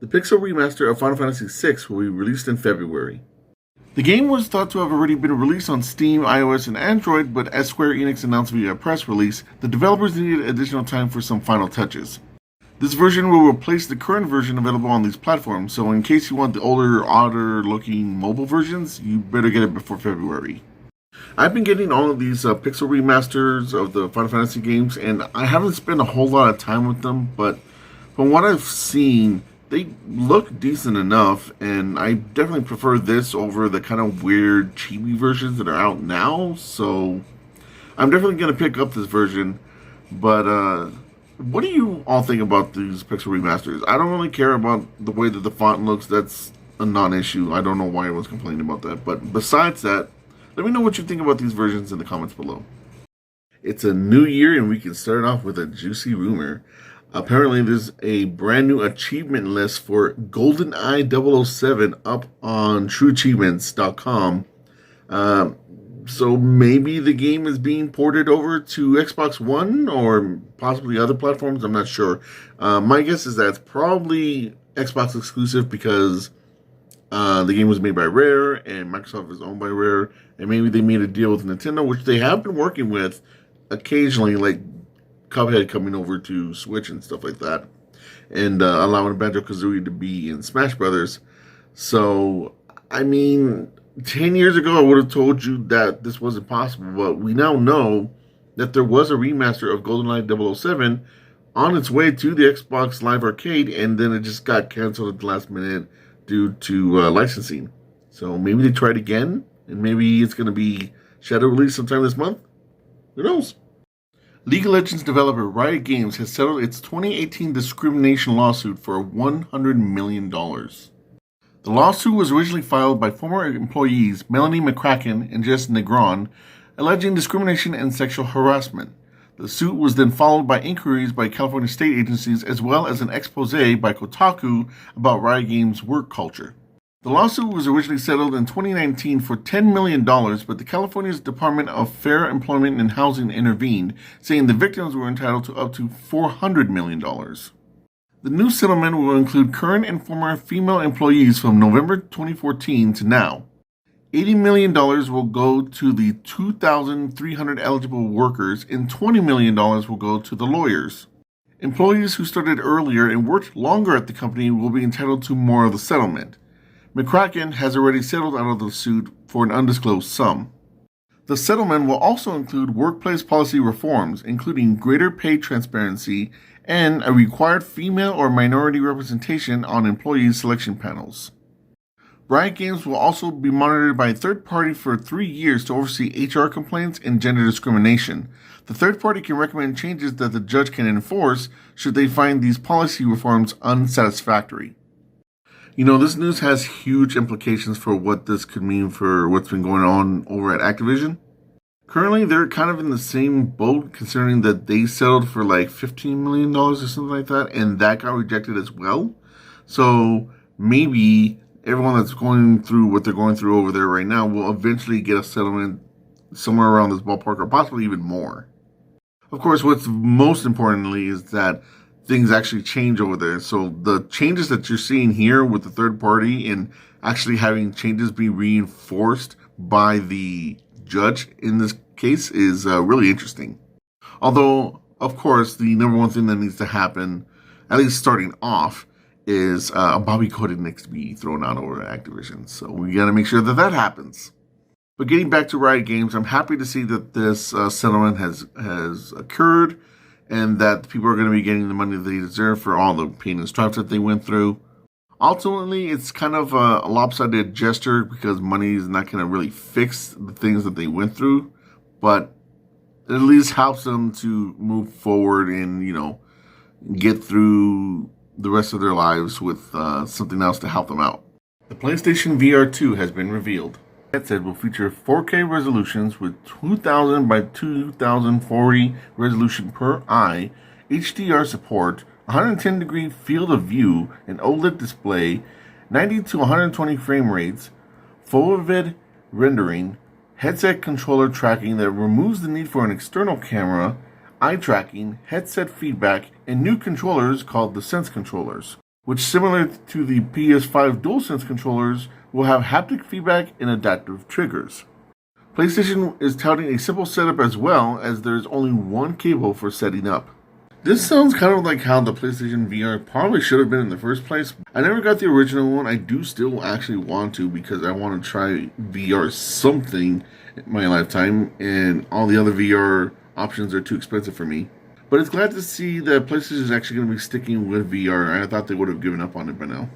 The Pixel Remaster of Final Fantasy VI will be released in February. The game was thought to have already been released on Steam, iOS, and Android, but as Square Enix announced via a press release, the developers needed additional time for some final touches. This version will replace the current version available on these platforms, so in case you want the older, odder-looking mobile versions, you better get it before February. I've been getting all of these Pixel remasters of the Final Fantasy games, and I haven't spent a whole lot of time with them, but from what I've seen, they look decent enough, and I definitely prefer this over the kind of weird chibi versions that are out now, so I'm definitely going to pick up this version. But what do you all think about these Pixel remasters? I don't really care about the way that the font looks. That's a non-issue. I don't know why everyone's complaining about that. But besides that, let me know what you think about these versions in the comments below. It's a new year, and we can start off with a juicy rumor. Apparently, there's a brand new achievement list for Goldeneye 007 up on TrueAchievements.com. So maybe the game is being ported over to Xbox One or possibly other platforms. I'm not sure. My guess is that it's probably Xbox exclusive because the game was made by Rare and Microsoft is owned by Rare. And maybe they made a deal with Nintendo, which they have been working with occasionally, like Cuphead coming over to Switch and stuff like that, and allowing Banjo-Kazooie to be in Smash Brothers. So, I mean, 10 years ago I would have told you that this wasn't possible, but we now know that there was a remaster of GoldenEye 007 on its way to the Xbox Live Arcade, and then it just got canceled at the last minute due to licensing. So maybe they tried again, and maybe it's going to be shadow release sometime this month. Who knows? League of Legends developer Riot Games has settled its 2018 discrimination lawsuit for $100 million. The lawsuit was originally filed by former employees Melanie McCracken and Jess Negron, alleging discrimination and sexual harassment. The suit was then followed by inquiries by California state agencies as well as an expose by Kotaku about Riot Games' work culture. The lawsuit was originally settled in 2019 for $10 million, but the California's Department of Fair Employment and Housing intervened, saying the victims were entitled to up to $400 million. The new settlement will include current and former female employees from November 2014 to now. $80 million will go to the 2,300 eligible workers, and $20 million will go to the lawyers. Employees who started earlier and worked longer at the company will be entitled to more of the settlement. McCracken has already settled out of the suit for an undisclosed sum. The settlement will also include workplace policy reforms, including greater pay transparency and a required female or minority representation on employee selection panels. Riot Games will also be monitored by a third party for 3 years to oversee HR complaints and gender discrimination. The third party can recommend changes that the judge can enforce should they find these policy reforms unsatisfactory. You know, this news has huge implications for what this could mean for what's been going on over at Activision. Currently, they're kind of in the same boat, considering that they settled for like $15 million or something like that, and that got rejected as well. So maybe everyone that's going through what they're going through over there right now will eventually get a settlement somewhere around this ballpark, or possibly even more. Of course, what's most importantly is that things actually change over there. So the changes that you're seeing here with the third party and actually having changes be reinforced by the judge in this case is really interesting. Although, of course, the number one thing that needs to happen, at least starting off, is a Bobby Kotick needs to be thrown out over at Activision. So we got to make sure that that happens. But getting back to Riot Games, I'm happy to see that this settlement has occurred, and that people are going to be getting the money that they deserve for all the pain and strife that they went through. Ultimately, it's kind of a lopsided gesture because money is not going to really fix the things that they went through, but it at least helps them to move forward and, you know, get through the rest of their lives with something else to help them out. The PlayStation VR2 has been revealed. The headset will feature 4K resolutions with 2000 by 2040 resolution per eye, HDR support, 110-degree field of view, an OLED display, 90 to 120 frame rates, full vivid rendering, headset controller tracking that removes the need for an external camera, eye tracking, headset feedback, and new controllers called the Sense controllers. which, similar to the PS5 DualSense controllers, will have haptic feedback and adaptive triggers. PlayStation is touting a simple setup as well, as there is only one cable for setting up. This sounds kind of like how the PlayStation VR probably should have been in the first place. I never got the original one. I do still actually want to, because I want to try VR something in my lifetime, and all the other VR options are too expensive for me. But it's glad to see that PlayStation is actually going to be sticking with VR. I thought they would have given up on it by now.